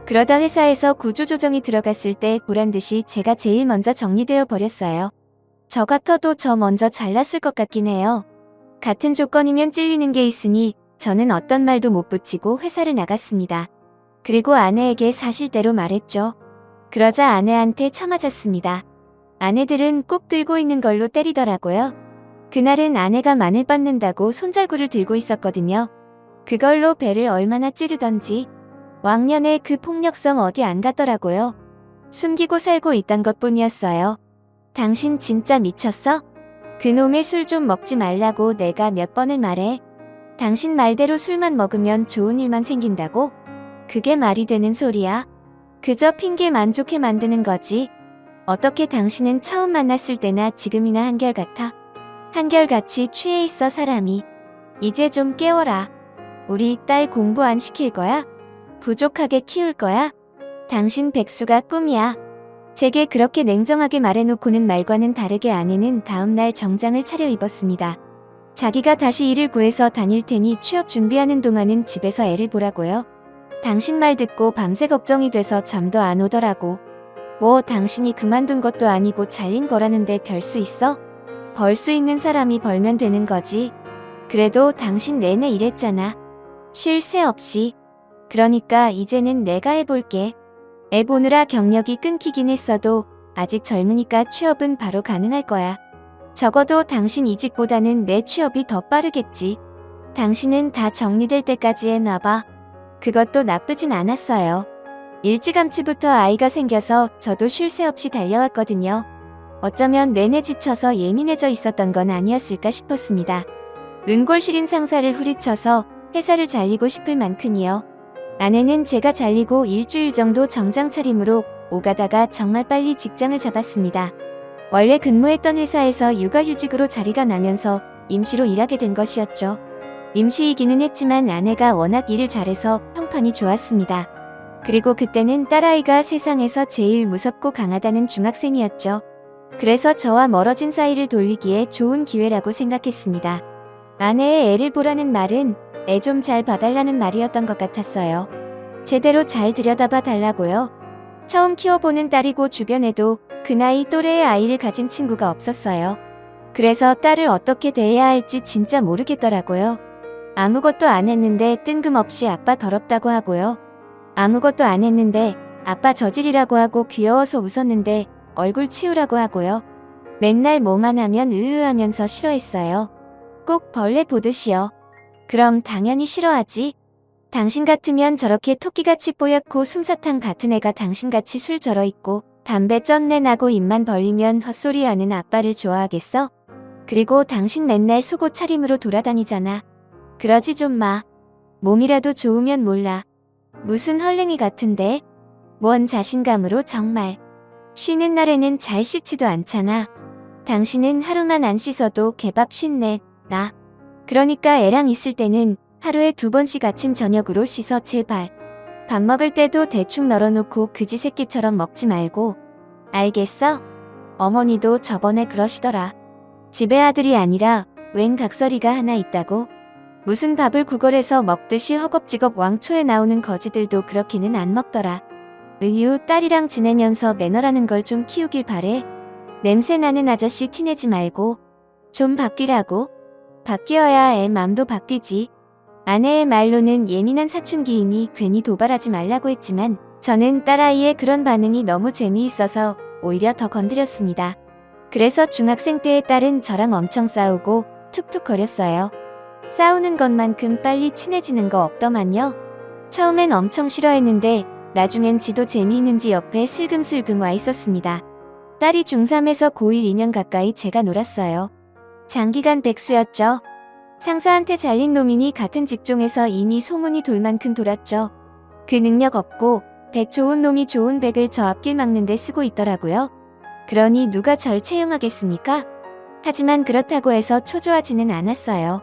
그러다 회사에서 구조조정이 들어갔을 때 보란듯이 제가 제일 먼저 정리되어 버렸어요. 저 같아도 저 먼저 잘났을 것 같긴 해요. 같은 조건이면 찔리는 게 있으니 저는 어떤 말도 못 붙이고 회사를 나갔습니다. 그리고 아내에게 사실대로 말했죠. 그러자 아내한테 쳐맞았습니다. 아내들은 꼭 들고 있는 걸로 때리더라고요. 그날은 아내가 마늘 빻는다고 손잘구를 들고 있었거든요. 그걸로 배를 얼마나 찌르던지. 왕년에 그 폭력성 어디 안 갔더라고요. 숨기고 살고 있단 것뿐이었어요. 당신 진짜 미쳤어? 그놈의 술 좀 먹지 말라고 내가 몇 번을 말해. 당신 말대로 술만 먹으면 좋은 일만 생긴다고? 그게 말이 되는 소리야? 그저 핑계 만족해 만드는 거지. 어떻게 당신은 처음 만났을 때나 지금이나 한결같아? 한결같이 취해 있어 사람이. 이제 좀 깨워라. 우리 딸 공부 안 시킬 거야? 부족하게 키울 거야? 당신 백수가 꿈이야. 제게 그렇게 냉정하게 말해놓고는 말과는 다르게 아내는 다음날 정장을 차려입었습니다. 자기가 다시 일을 구해서 다닐 테니 취업 준비하는 동안은 집에서 애를 보라고요. 당신 말 듣고 밤새 걱정이 돼서 잠도 안 오더라고. 뭐 당신이 그만둔 것도 아니고 잘린 거라는데 별 수 있어? 벌 수 있는 사람이 벌면 되는 거지. 그래도 당신 내내 일했잖아. 쉴 새 없이. 그러니까 이제는 내가 해볼게. 애 보느라 경력이 끊기긴 했어도 아직 젊으니까 취업은 바로 가능할 거야. 적어도 당신 이직보다는 내 취업이 더 빠르겠지. 당신은 다 정리될 때까지 해놔봐. 그것도 나쁘진 않았어요. 일찌감치부터 아이가 생겨서 저도 쉴 새 없이 달려왔거든요. 어쩌면 내내 지쳐서 예민해져 있었던 건 아니었을까 싶었습니다. 눈골 시린 상사를 후리쳐서 회사를 잘리고 싶을 만큼이요. 아내는 제가 잘리고 일주일 정도 정장 차림으로 오가다가 정말 빨리 직장을 잡았습니다. 원래 근무했던 회사에서 육아휴직으로 자리가 나면서 임시로 일하게 된 것이었죠. 임시이기는 했지만 아내가 워낙 일을 잘해서 평판이 좋았습니다. 그리고 그때는 딸아이가 세상에서 제일 무섭고 강하다는 중학생이었죠. 그래서 저와 멀어진 사이를 돌리기에 좋은 기회라고 생각했습니다. 아내의 애를 보라는 말은 애 좀 잘 봐달라는 말이었던 것 같았어요. 제대로 잘 들여다봐 달라고요. 처음 키워보는 딸이고 주변에도 그 나이 또래의 아이를 가진 친구가 없었어요. 그래서 딸을 어떻게 대해야 할지 진짜 모르겠더라고요. 아무것도 안 했는데 뜬금없이 아빠 더럽다고 하고요. 아무것도 안 했는데 아빠 저질이라고 하고 귀여워서 웃었는데 얼굴 치우라고 하고요. 맨날 뭐만 하면 으으하면서 싫어했어요. 꼭 벌레 보듯이요. 그럼 당연히 싫어하지. 당신 같으면 저렇게 토끼같이 뽀얗고 솜사탕 같은 애가 당신같이 술 절어 있고 담배 쩐내 나고 입만 벌리면 헛소리하는 아빠를 좋아하겠어? 그리고 당신 맨날 속옷 차림으로 돌아다니잖아. 그러지 좀 마. 몸이라도 좋으면 몰라. 무슨 헐랭이 같은데? 뭔 자신감으로 정말. 쉬는 날에는 잘 씻지도 않잖아. 당신은 하루만 안 씻어도 개밥 쉰내 나. 그러니까 애랑 있을 때는 하루에 2번씩 아침 저녁으로 씻어 제발. 밥 먹을 때도 대충 널어놓고 그지 새끼처럼 먹지 말고. 알겠어? 어머니도 저번에 그러시더라. 집에 아들이 아니라 웬 각설이가 하나 있다고. 무슨 밥을 구걸해서 먹듯이 허겁지겁 왕초에 나오는 거지들도 그렇게는 안 먹더라. 으유, 딸이랑 지내면서 매너라는 걸 좀 키우길 바래. 냄새나는 아저씨 티내지 말고. 좀 바뀌라고. 바뀌어야 애 맘도 바뀌지. 아내의 말로는 예민한 사춘기이니 괜히 도발하지 말라고 했지만 저는 딸아이의 그런 반응이 너무 재미있어서 오히려 더 건드렸습니다. 그래서 중학생 때의 딸은 저랑 엄청 싸우고 툭툭거렸어요. 싸우는 것만큼 빨리 친해지는 거 없더만요. 처음엔 엄청 싫어했는데 나중엔 지도 재미있는지 옆에 슬금슬금 와 있었습니다. 딸이 중3에서 고1 2년 가까이 제가 놀았어요. 장기간 백수였죠. 상사한테 잘린 놈이니 같은 직종에서 이미 소문이 돌 만큼 돌았죠. 그 능력 없고 백 좋은 놈이 좋은 백을 저 앞길 막는데 쓰고 있더라고요. 그러니 누가 절 채용하겠습니까? 하지만 그렇다고 해서 초조하지는 않았어요.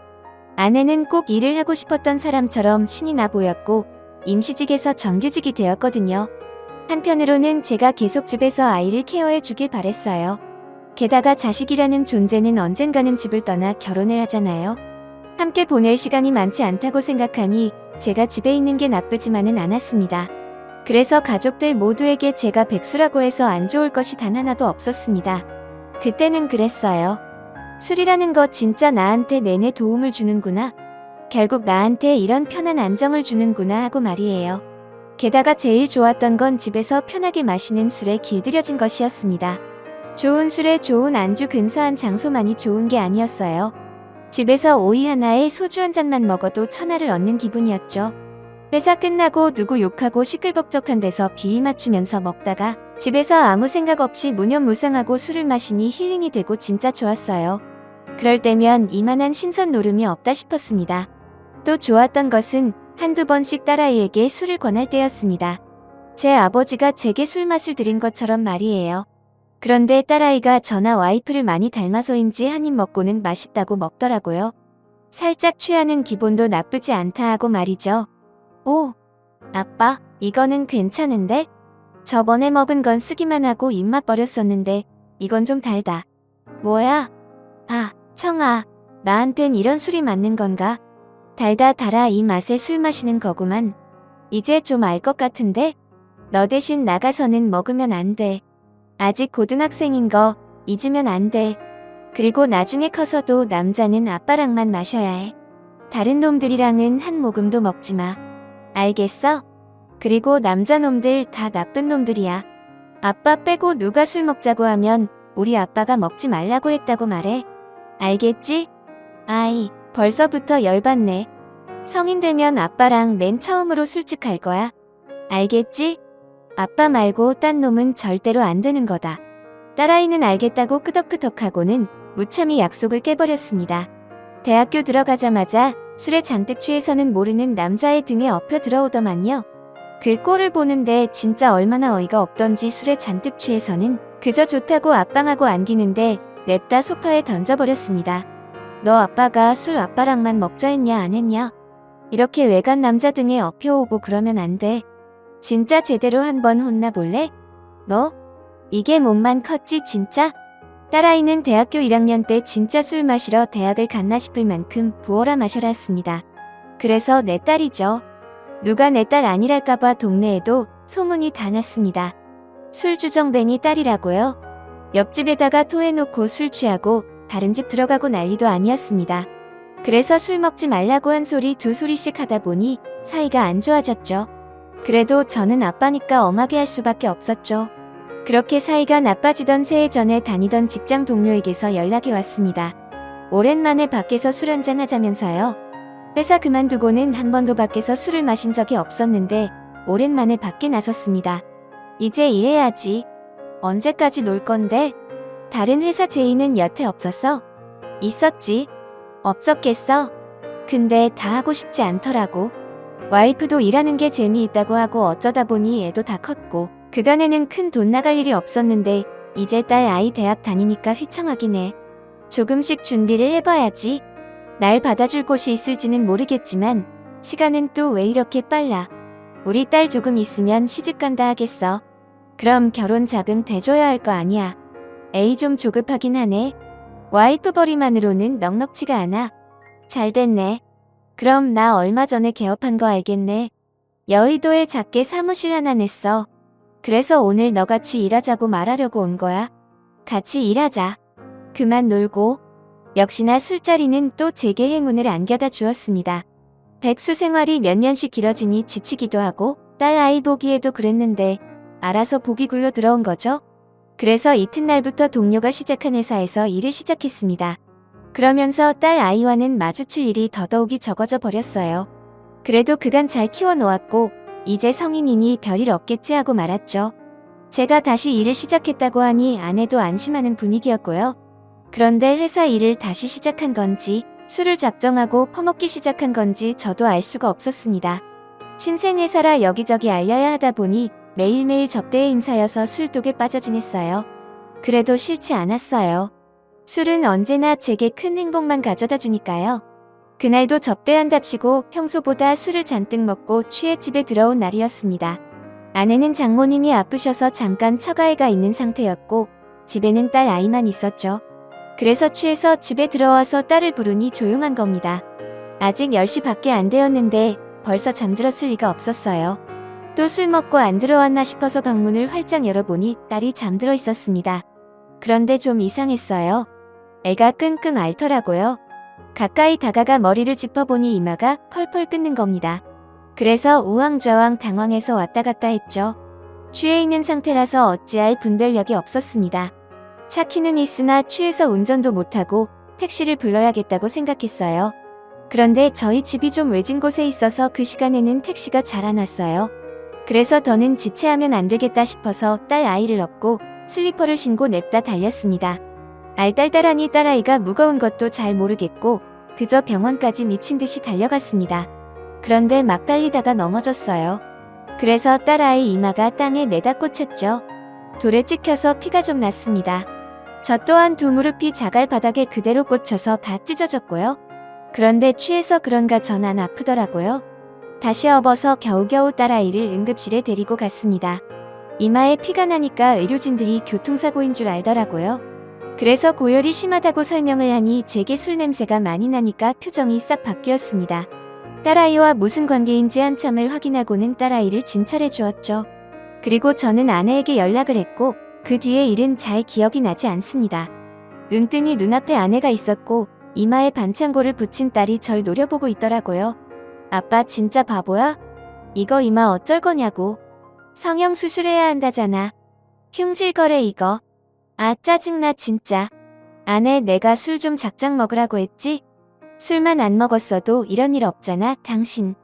아내는 꼭 일을 하고 싶었던 사람처럼 신이 나 보였고 임시직에서 정규직이 되었거든요. 한편으로는 제가 계속 집에서 아이를 케어해 주길 바랬어요. 게다가 자식이라는 존재는 언젠가는 집을 떠나 결혼을 하잖아요. 함께 보낼 시간이 많지 않다고 생각하니 제가 집에 있는 게 나쁘지만은 않았습니다. 그래서 가족들 모두에게 제가 백수라고 해서 안 좋을 것이 단 하나도 없었습니다. 그때는 그랬어요. 술이라는 거 진짜 나한테 내내 도움을 주는구나. 결국 나한테 이런 편한 안정을 주는구나 하고 말이에요. 게다가 제일 좋았던 건 집에서 편하게 마시는 술에 길들여진 것이었습니다. 좋은 술에 좋은 안주 근사한 장소만이 좋은 게 아니었어요. 집에서 오이 하나에 소주 한 잔만 먹어도 천하를 얻는 기분이었죠. 회사 끝나고 누구 욕하고 시끌벅적한 데서 비위 맞추면서 먹다가 집에서 아무 생각 없이 무념무상하고 술을 마시니 힐링이 되고 진짜 좋았어요. 그럴 때면 이만한 신선 노름이 없다 싶었습니다. 또 좋았던 것은 한두 번씩 딸아이에게 술을 권할 때였습니다. 제 아버지가 제게 술맛을 들인 것처럼 말이에요. 그런데 딸아이가 저나 와이프를 많이 닮아서인지 한 입 먹고는 맛있다고 먹더라고요. 살짝 취하는 기본도 나쁘지 않다 하고 말이죠. 오, 아빠, 이거는 괜찮은데? 저번에 먹은 건 쓰기만 하고 입맛 버렸었는데 이건 좀 달다. 뭐야? 아, 청아, 나한텐 이런 술이 맞는 건가? 달다 달아 이 맛에 술 마시는 거구만. 이제 좀 알 것 같은데? 너 대신 나가서는 먹으면 안 돼. 아직 고등학생인 거 잊으면 안 돼. 그리고 나중에 커서도 남자는 아빠랑만 마셔야 해. 다른 놈들이랑은 한 모금도 먹지 마. 알겠어? 그리고 남자놈들 다 나쁜 놈들이야. 아빠 빼고 누가 술 먹자고 하면 우리 아빠가 먹지 말라고 했다고 말해. 알겠지? 아이, 벌써부터 열받네. 성인 되면 아빠랑 맨 처음으로 술집 갈 거야. 알겠지? 아빠 말고 딴 놈은 절대로 안 되는 거다. 딸아이는 알겠다고 끄덕끄덕하고는 무참히 약속을 깨버렸습니다. 대학교 들어가자마자 술에 잔뜩 취해서는 모르는 남자의 등에 엎여 들어오더만요. 그 꼴을 보는데 진짜 얼마나 어이가 없던지 술에 잔뜩 취해서는 그저 좋다고 압방하고 안기는데 냅다 소파에 던져버렸습니다. 너 아빠가 술 아빠랑만 먹자 했냐 안 했냐? 이렇게 외간 남자 등에 업혀오고 그러면 안 돼. 진짜 제대로 한번 혼나볼래? 너? 이게 몸만 컸지 진짜? 딸아이는 대학교 1학년 때 진짜 술 마시러 대학을 갔나 싶을 만큼 부어라 마셔라 했습니다. 그래서 내 딸이죠. 누가 내 딸 아니랄까봐 동네에도 소문이 다 났습니다. 술 주정뱅이 딸이라고요? 옆집에다가 토해놓고 술 취하고 다른 집 들어가고 난리도 아니었습니다. 그래서 술 먹지 말라고 한 소리 두 소리씩 하다 보니 사이가 안 좋아졌죠. 그래도 저는 아빠니까 엄하게 할 수밖에 없었죠. 그렇게 사이가 나빠지던 새해 전에 다니던 직장 동료에게서 연락이 왔습니다. 오랜만에 밖에서 술 한잔 하자면서요. 회사 그만두고는 한 번도 밖에서 술을 마신 적이 없었는데 오랜만에 밖에 나섰습니다. 이제 일해야지. 언제까지 놀 건데? 다른 회사 제의는 여태 없었어? 있었지. 없었겠어? 근데 다 하고 싶지 않더라고. 와이프도 일하는 게 재미있다고 하고 어쩌다 보니 애도 다 컸고 그간에는 큰 돈 나갈 일이 없었는데 이제 딸 아이 대학 다니니까 휘청하긴 해. 조금씩 준비를 해봐야지. 날 받아줄 곳이 있을지는 모르겠지만 시간은 또 왜 이렇게 빨라. 우리 딸 조금 있으면 시집간다 하겠어. 그럼 결혼 자금 대줘야 할 거 아니야. 에이 좀 조급하긴 하네. 와이프 벌이만으로는 넉넉지가 않아. 잘 됐네. 그럼 나 얼마 전에 개업한 거 알겠네. 여의도에 작게 사무실 하나 냈어. 그래서 오늘 너같이 일하자고 말하려고 온 거야. 같이 일하자. 그만 놀고. 역시나 술자리는 또 제게 행운을 안겨다 주었습니다. 백수 생활이 몇 년씩 길어지니 지치기도 하고 딸 아이 보기에도 그랬는데 알아서 보기 굴러 들어온 거죠. 그래서 이튿날부터 동료가 시작한 회사에서 일을 시작했습니다. 그러면서 딸 아이와는 마주칠 일이 더더욱이 적어져 버렸어요. 그래도 그간 잘 키워놓았고 이제 성인이니 별일 없겠지 하고 말았죠. 제가 다시 일을 시작했다고 하니 아내도 안심하는 분위기였고요. 그런데 회사 일을 다시 시작한 건지 술을 작정하고 퍼먹기 시작한 건지 저도 알 수가 없었습니다. 신생회사라 여기저기 알려야 하다 보니 매일매일 접대의 인사여서 술독에 빠져 지냈어요. 그래도 싫지 않았어요. 술은 언제나 제게 큰 행복만 가져다 주니까요. 그날도 접대한답시고 평소보다 술을 잔뜩 먹고 취해 집에 들어온 날이었습니다. 아내는 장모님이 아프셔서 잠깐 처가에 가 있는 상태였고 집에는 딸 아이만 있었죠. 그래서 취해서 집에 들어와서 딸을 부르니 조용한 겁니다. 아직 10시 밖에 안 되었는데 벌써 잠들었을 리가 없었어요. 또 술 먹고 안 들어왔나 싶어서 방문을 활짝 열어보니 딸이 잠들어 있었습니다. 그런데 좀 이상했어요. 애가 끙끙 앓더라고요. 가까이 다가가 머리를 짚어보니 이마가 펄펄 끓는 겁니다. 그래서 우왕좌왕 당황해서 왔다 갔다 했죠. 취해 있는 상태라서 어찌할 분별력이 없었습니다. 차 키는 있으나 취해서 운전도 못하고 택시를 불러야겠다고 생각했어요. 그런데 저희 집이 좀 외진 곳에 있어서 그 시간에는 택시가 잘 안 왔어요. 그래서 더는 지체하면 안 되겠다 싶어서 딸 아이를 업고 슬리퍼를 신고 냅다 달렸습니다. 알딸딸하니 딸아이가 무거운 것도 잘 모르겠고 그저 병원까지 미친 듯이 달려갔습니다. 그런데 막 달리다가 넘어졌어요. 그래서 딸아이 이마가 땅에 매다 꽂혔죠. 돌에 찍혀서 피가 좀 났습니다. 저 또한 두 무릎이 자갈 바닥에 그대로 꽂혀서 다 찢어졌고요. 그런데 취해서 그런가 전 안 아프더라고요. 다시 업어서 겨우겨우 딸아이를 응급실에 데리고 갔습니다. 이마에 피가 나니까 의료진들이 교통사고인 줄 알더라고요. 그래서 고열이 심하다고 설명을 하니 제게 술 냄새가 많이 나니까 표정이 싹 바뀌었습니다. 딸아이와 무슨 관계인지 한참을 확인하고는 딸아이를 진찰해 주었죠. 그리고 저는 아내에게 연락을 했고 그 뒤의 일은 잘 기억이 나지 않습니다. 눈뜨니 눈앞에 아내가 있었고 이마에 반창고를 붙인 딸이 절 노려보고 있더라고요. 아빠 진짜 바보야? 이거 이마 어쩔 거냐고. 성형 수술해야 한다잖아. 흉질거래 이거. 아 짜증나 진짜. 아내 내가 술 좀 작작 먹으라고 했지? 술만 안 먹었어도 이런 일 없잖아 당신.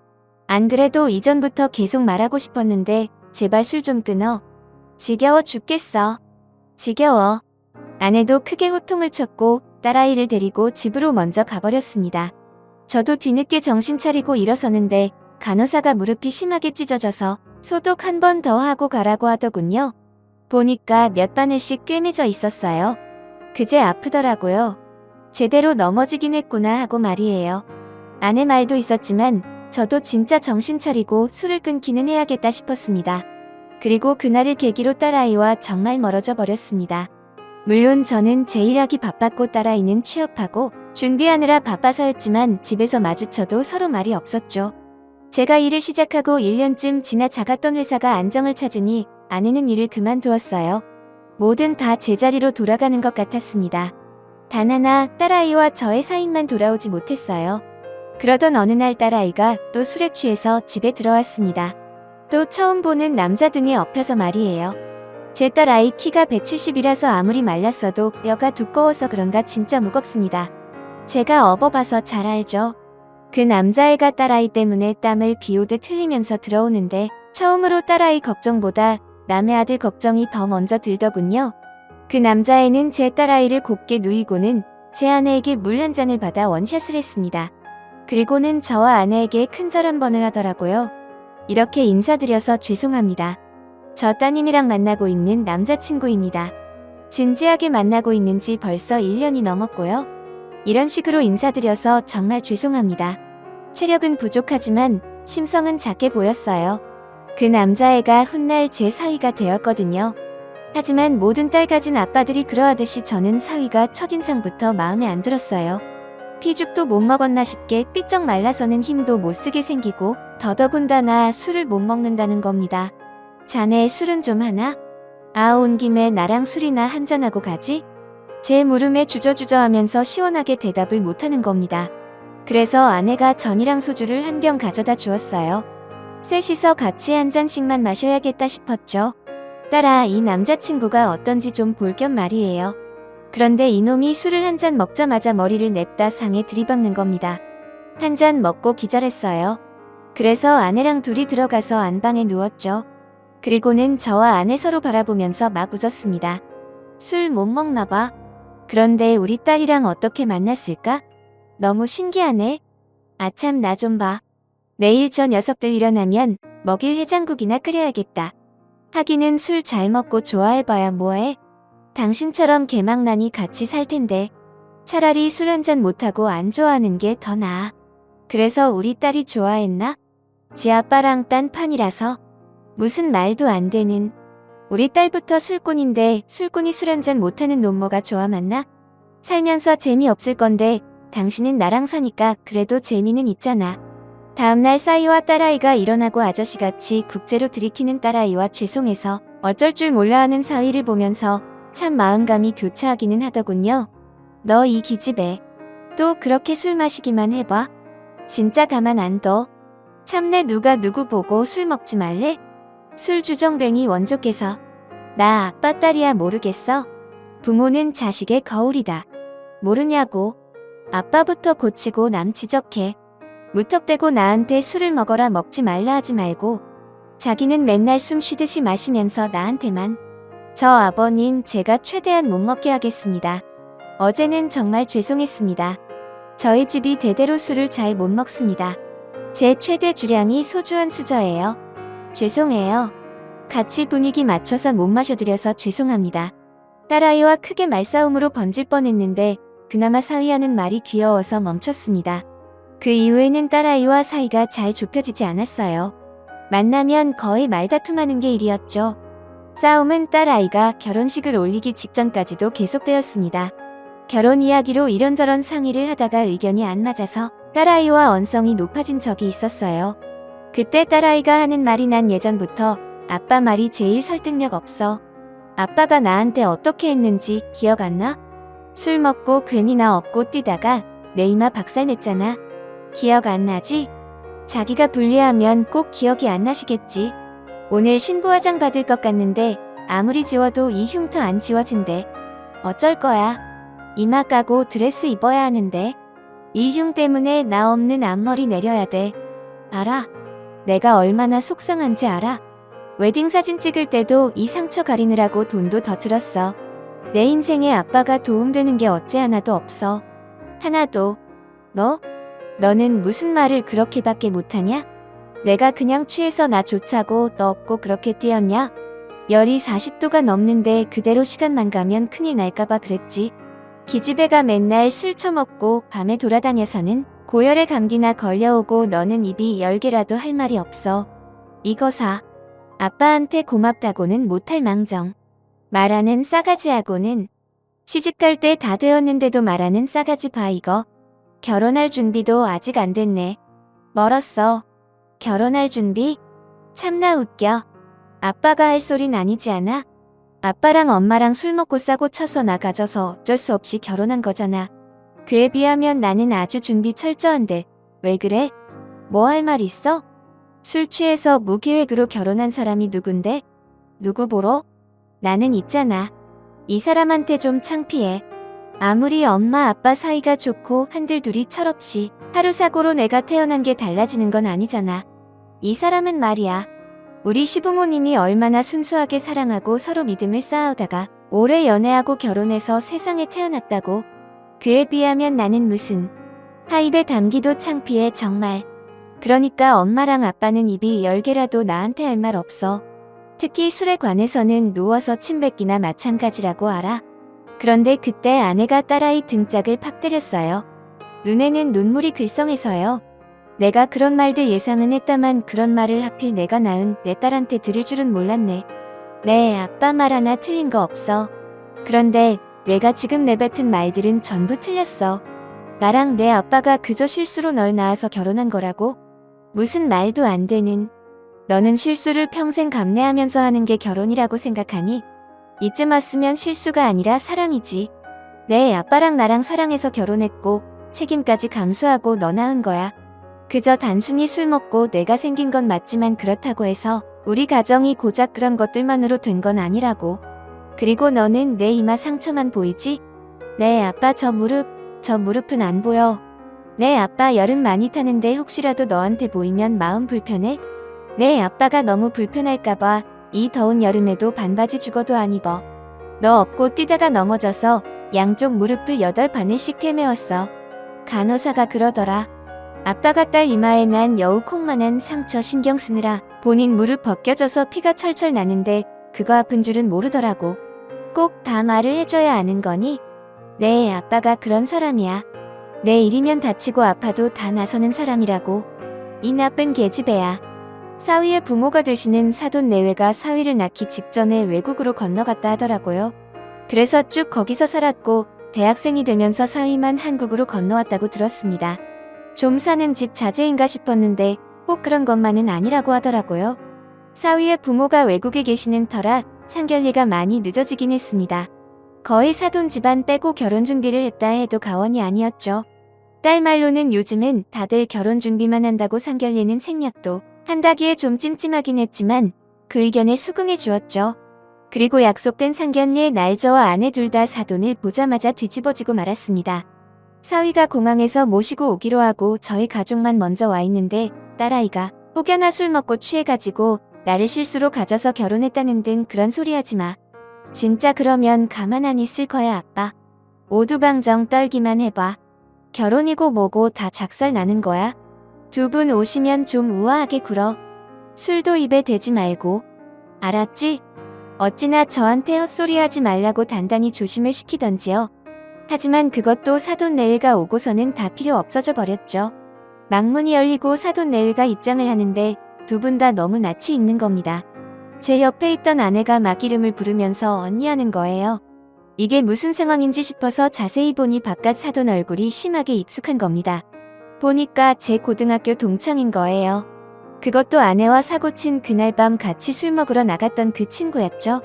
안 그래도 이전부터 계속 말하고 싶었는데 제발 술 좀 끊어. 지겨워 죽겠어. 지겨워. 아내도 크게 호통을 쳤고 딸아이를 데리고 집으로 먼저 가버렸습니다. 저도 뒤늦게 정신 차리고 일어서는데 간호사가 무릎이 심하게 찢어져서 소독 한 번 더 하고 가라고 하더군요. 보니까 몇 바늘씩 꿰매져 있었어요. 그제 아프더라고요. 제대로 넘어지긴 했구나 하고 말이에요. 아내 말도 있었지만 저도 진짜 정신 차리고 술을 끊기는 해야겠다 싶었습니다. 그리고 그날을 계기로 딸아이와 정말 멀어져 버렸습니다. 물론 저는 제 일하기 바빴고 딸아이는 취업하고 준비하느라 바빠서였지만 집에서 마주쳐도 서로 말이 없었죠. 제가 일을 시작하고 1년쯤 지나 작았던 회사가 안정을 찾으니 아내는 일을 그만두었어요. 뭐든 다 제자리로 돌아가는 것 같았습니다. 단 하나 딸아이와 저의 사이만 돌아오지 못했어요. 그러던 어느 날 딸아이가 또 술에 취해서 집에 들어왔습니다. 또 처음 보는 남자 등에 엎여서 말이에요. 제 딸아이 키가 170이라서 아무리 말랐어도 뼈가 두꺼워서 그런가 진짜 무겁습니다. 제가 업어봐서 잘 알죠. 그 남자애가 딸아이 때문에 땀을 비오듯 흘리면서 들어오는데 처음으로 딸아이 걱정보다 남의 아들 걱정이 더 먼저 들더군요. 그 남자애는 제 딸아이를 곱게 누이고는 제 아내에게 물 한 잔을 받아 원샷을 했습니다. 그리고는 저와 아내에게 큰절 한 번을 하더라고요. 이렇게 인사드려서 죄송합니다. 저 따님이랑 만나고 있는 남자친구입니다. 진지하게 만나고 있는 지 벌써 1년이 넘었고요. 이런 식으로 인사드려서 정말 죄송합니다. 체력은 부족하지만 심성은 작게 보였어요. 그 남자애가 훗날 제 사위가 되었거든요. 하지만 모든 딸 가진 아빠들이 그러하듯이 저는 사위가 첫인상부터 마음에 안 들었어요. 피죽도 못 먹었나 싶게 삐쩍 말라서는 힘도 못 쓰게 생기고 더더군다나 술을 못 먹는다는 겁니다. 자네 술은 좀 하나? 온 김에 나랑 술이나 한잔하고 가지? 제 물음에 주저주저하면서 시원하게 대답을 못하는 겁니다. 그래서 아내가 전이랑 소주를 한 병 가져다 주었어요. 셋이서 같이 한 잔씩만 마셔야겠다 싶었죠. 딸아, 이 남자친구가 어떤지 좀 볼 겸 말이에요. 그런데 이놈이 술을 한 잔 먹자마자 머리를 냅다 상에 들이박는 겁니다. 한 잔 먹고 기절했어요. 그래서 아내랑 둘이 들어가서 안방에 누웠죠. 그리고는 저와 아내 서로 바라보면서 막 웃었습니다. 술 못 먹나 봐. 그런데 우리 딸이랑 어떻게 만났을까? 너무 신기하네. 아참 나 좀 봐. 내일 저 녀석들 일어나면 먹일 해장국이나 끓여야겠다. 하기는 술 잘 먹고 좋아해봐야 뭐해. 당신처럼 개망나니 같이 살 텐데 차라리 술 한 잔 못하고 안 좋아하는 게 더 나아. 그래서 우리 딸이 좋아했나? 지 아빠랑 딴 판이라서. 무슨 말도 안 되는. 우리 딸부터 술꾼인데 술꾼이 술 한 잔 못하는 놈모가 좋아 맞나? 살면서 재미없을 건데 당신은 나랑 사니까 그래도 재미는 있잖아. 다음날 사위와 딸아이가 일어나고 아저씨같이 국제로 들이키는 딸아이와 죄송해서 어쩔 줄 몰라하는 사위를 보면서 참 마음감이 교차하기는 하더군요. 너 이 기집애. 또 그렇게 술 마시기만 해봐. 진짜 가만 안 둬. 참내 누가 누구 보고 술 먹지 말래? 술 주정뱅이 원조께서. 나 아빠 딸이야 모르겠어? 부모는 자식의 거울이다. 모르냐고. 아빠부터 고치고 남 지적해. 무턱대고 나한테 술을 먹어라 먹지 말라 하지 말고 자기는 맨날 숨 쉬듯이 마시면서 나한테만. 저 아버님 제가 최대한 못 먹게 하겠습니다. 어제는 정말 죄송했습니다. 저희 집이 대대로 술을 잘 못 먹습니다. 제 최대 주량이 소주 한 수저예요. 죄송해요. 같이 분위기 맞춰서 못 마셔드려서 죄송합니다. 딸아이와 크게 말싸움으로 번질 뻔했는데 그나마 사위하는 말이 귀여워서 멈췄습니다. 그 이후에는 딸아이와 사이가 잘 좁혀지지 않았어요. 만나면 거의 말다툼하는 게 일이었죠. 싸움은 딸아이가 결혼식을 올리기 직전까지도 계속되었습니다. 결혼 이야기로 이런저런 상의를 하다가 의견이 안 맞아서 딸아이와 언성이 높아진 적이 있었어요. 그때 딸아이가 하는 말이 난 예전부터 아빠 말이 제일 설득력 없어. 아빠가 나한테 어떻게 했는지 기억 안 나? 술 먹고 괜히 나 업고 뛰다가 내 이마 박살냈잖아. 기억 안 나지? 자기가 불리하면 꼭 기억이 안 나시겠지. 오늘 신부화장 받을 것 같는데 아무리 지워도 이 흉터 안 지워진대. 어쩔 거야. 이마 까고 드레스 입어야 하는데. 이 흉 때문에 나 없는 앞머리 내려야 돼. 알아? 내가 얼마나 속상한지 알아? 웨딩 사진 찍을 때도 이 상처 가리느라고 돈도 더 들었어. 내 인생에 아빠가 도움되는 게 어째 하나도 없어. 하나도. 너는 무슨 말을 그렇게밖에 못하냐? 내가 그냥 취해서 나 좋자고 너 없고 그렇게 뛰었냐? 열이 40도가 넘는데 그대로 시간만 가면 큰일 날까봐 그랬지. 기집애가 맨날 술 처먹고 밤에 돌아다녀서는 고열에 감기나 걸려오고 너는 입이 10개라도 할 말이 없어. 이거 사. 아빠한테 고맙다고는 못할 망정. 말하는 싸가지하고는 시집갈 때 다 되었는데도 말하는 싸가지 봐 이거. 결혼할 준비도 아직 안 됐네. 멀었어. 결혼할 준비? 참나 웃겨. 아빠가 할 소린 아니지 않아? 아빠랑 엄마랑 술 먹고 싸고 쳐서 나 가져서 어쩔 수 없이 결혼한 거잖아. 그에 비하면 나는 아주 준비 철저한데 왜 그래? 뭐 할 말 있어? 술 취해서 무계획으로 결혼한 사람이 누군데? 누구 보러? 나는 있잖아. 이 사람한테 좀 창피해. 아무리 엄마 아빠 사이가 좋고 한들둘이 철없이 하루 사고로 내가 태어난 게 달라지는 건 아니잖아. 이 사람은 말이야. 우리 시부모님이 얼마나 순수하게 사랑하고 서로 믿음을 쌓아오다가 오래 연애하고 결혼해서 세상에 태어났다고. 그에 비하면 나는 무슨 하입에 담기도 창피해 정말. 그러니까 엄마랑 아빠는 입이 10개라도 나한테 할 말 없어. 특히 술에 관해서는 누워서 침 뱉기나 마찬가지라고 알아. 그런데 그때 아내가 딸아이 등짝을 팍 때렸어요. 눈에는 눈물이 글썽해서요. 내가 그런 말들 예상은 했다만 그런 말을 하필 내가 낳은 내 딸한테 들을 줄은 몰랐네. 네, 아빠 말 하나 틀린 거 없어. 그런데 내가 지금 내뱉은 말들은 전부 틀렸어. 나랑 내 아빠가 그저 실수로 널 낳아서 결혼한 거라고? 무슨 말도 안 되는. 너는 실수를 평생 감내하면서 하는 게 결혼이라고 생각하니? 이쯤 왔으면 실수가 아니라 사랑이지. 내 아빠랑 나랑 사랑해서 결혼했고 책임까지 감수하고 너 낳은 거야. 그저 단순히 술 먹고 내가 생긴 건 맞지만 그렇다고 해서 우리 가정이 고작 그런 것들만으로 된 건 아니라고. 그리고 너는 내 이마 상처만 보이지? 내 아빠 저 무릎은 안 보여. 내 아빠 여름 많이 타는데 혹시라도 너한테 보이면 마음 불편해? 내 아빠가 너무 불편할까봐 이 더운 여름에도 반바지 죽어도 안 입어. 너 업고 뛰다가 넘어져서 양쪽 무릎을 8바늘씩 헤매었어. 간호사가 그러더라. 아빠가 딸 이마에 난 여우 콩만한 상처 신경 쓰느라 본인 무릎 벗겨져서 피가 철철 나는데 그거 아픈 줄은 모르더라고. 꼭 다 말을 해줘야 아는 거니? 내 아빠가 그런 사람이야. 내 일이면 다치고 아파도 다 나서는 사람이라고. 이 나쁜 계집애야. 사위의 부모가 되시는 사돈 내외가 사위를 낳기 직전에 외국으로 건너갔다 하더라고요. 그래서 쭉 거기서 살았고 대학생이 되면서 사위만 한국으로 건너왔다고 들었습니다. 좀 사는 집 자제인가 싶었는데 꼭 그런 것만은 아니라고 하더라고요. 사위의 부모가 외국에 계시는 터라 상견례가 많이 늦어지긴 했습니다. 거의 사돈 집안 빼고 결혼 준비를 했다 해도 과언이 아니었죠. 딸 말로는 요즘은 다들 결혼 준비만 한다고 상견례는 생략도 한다기에 좀 찜찜하긴 했지만 그 의견에 수긍해 주었죠. 그리고 약속된 상견례 날 저와 아내 둘 다 사돈을 보자마자 뒤집어지고 말았습니다. 사위가 공항에서 모시고 오기로 하고 저희 가족만 먼저 와 있는데 딸아이가 혹여나 술 먹고 취해가지고 나를 실수로 가져서 결혼했다는 등 그런 소리 하지 마. 진짜 그러면 가만 안 있을 거야 아빠. 오두방정 떨기만 해봐. 결혼이고 뭐고 다 작살 나는 거야. 두 분 오시면 좀 우아하게 굴어. 술도 입에 대지 말고. 알았지? 어찌나 저한테 헛소리 하지 말라고 단단히 조심을 시키던지요. 하지만 그것도 사돈 내외가 오고서는 다 필요 없어져 버렸죠. 망문이 열리고 사돈 내외가 입장을 하는데 두 분 다 너무 낯이 있는 겁니다. 제 옆에 있던 아내가 막 이름을 부르면서 언니 하는 거예요. 이게 무슨 상황인지 싶어서 자세히 보니 바깥 사돈 얼굴이 심하게 익숙한 겁니다. 보니까 제 고등학교 동창인 거예요. 그것도 아내와 사고친 그날 밤 같이 술 먹으러 나갔던 그 친구였죠.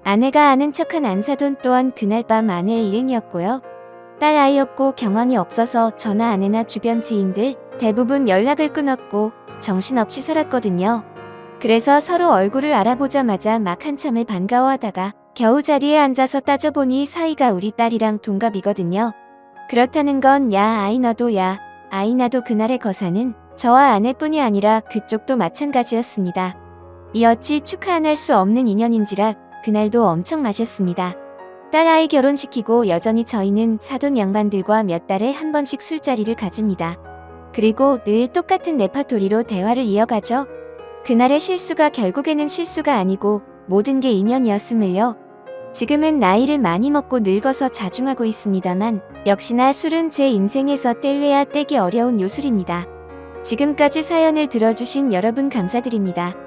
아내가 아는 척한 안사돈 또한 그날 밤 아내의 일행이었고요. 딸 아이 없고 경황이 없어서 저나 아내나 주변 지인들 대부분 연락을 끊었고 정신없이 살았거든요. 그래서 서로 얼굴을 알아보자마자 막 한참을 반가워하다가 겨우 자리에 앉아서 따져보니 사이가 우리 딸이랑 동갑이거든요. 그렇다는 건 야 아이 너도 야 아이 나도 그날의 거사는 저와 아내뿐이 아니라 그쪽도 마찬가지였습니다. 이 어찌 축하 안 할 수 없는 인연인지라 그날도 엄청 마셨습니다. 딸아이 결혼시키고 여전히 저희는 사돈 양반들과 몇 달에 한 번씩 술자리를 가집니다. 그리고 늘 똑같은 레파토리로 대화를 이어가죠. 그날의 실수가 결국에는 실수가 아니고 모든 게 인연이었음을요. 지금은 나이를 많이 먹고 늙어서 자중하고 있습니다만 역시나 술은 제 인생에서 뗄래야 떼기 어려운 요술입니다. 지금까지 사연을 들어주신 여러분 감사드립니다.